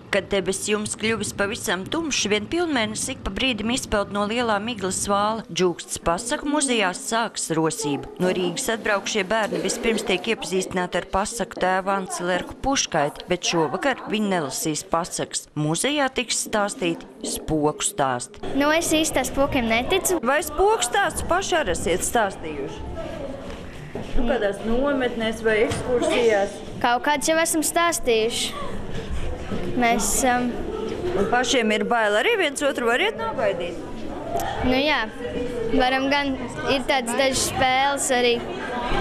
Kad debesis jums kļuvis pavisam tumšs, vien pilnmēnesis ik pa brīdim izpeld no lielā miglas vāla. Džūkstas pasaku muzejās sākas rosība. No Rīgas atbraukšie bērni vispirms tiek iepazīstināti ar pasaku tēvu Ancilērku Puškaiti, bet šovakar viņi nelasīs pasakas. Muzejā tiks stāstīti spoku stāsti. Es īsti spokiem neticu. Vai spoku stāstus paši arī esat stāstījuši? Kādās nometnēs vai ekskursijās? Kaut kāds jau esam stāstījuši. Mēs Un pašiem ir bail arī viens otru variet nobaidīt? Jā, varam gan. Ir tādas dažas spēles arī,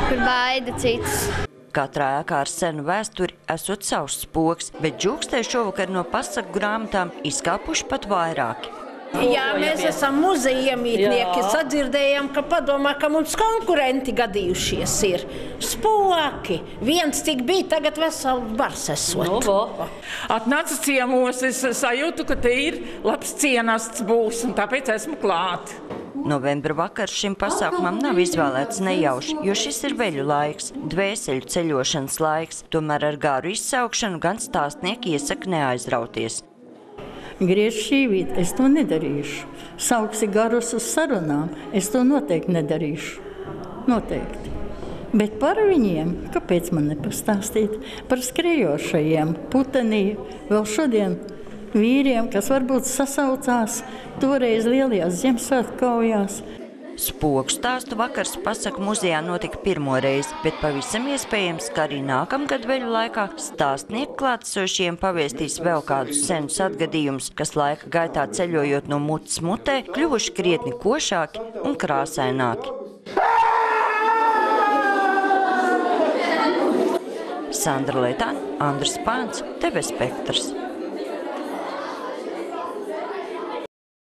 kur baida citus. Katrā ēkā ar senu vēsturi esot savs spoks, bet Džūkstē šovakar no pasaku grāmatām izkāpuši pat vairāki. Jā, mēs esam muzejamītnieki, sadzirdējām, ka padomā, ka mums konkurenti gadījušies ir. Spoki. Viens tik bija, tagad vesels bars esot. Atnācu ciemos, es sajūtu, ka te ir labs cienasts būs, un tāpēc esmu klāt. Novembra vakars šim pasākumam nav izvēlēts nejauši, jo šis ir veļu laiks, dvēseļu ceļošanas laiks. Tomēr ar garu izsaukšanu gan stāstnieki iesaka neaizrauties. Griež šīvīt, es to nedarīšu. Sauksi garus uz sarunām, es to noteikti nedarīšu. Noteikti. Bet par viņiem, kāpēc man nepastāstīt? Par skriejošajiem, putenī, vēl šodien vīriem, kas varbūt sasaucās toreiz lielajās Ziemassvētku kaujās. Spoku stāstu vakars pasaku muzejā notika pirmo reizi, bet pavisam iespējams, ka arī nākamgad veļu laikā stāstnieki klātesošiem pavēstīs vēl kādus senus atgadījumus, kas laika gaitā ceļojot no mutes mutē, kļuvuši krietni košāki un krāsaināki. Sandra Leitāne, Andris Pāns, TV Spektrs.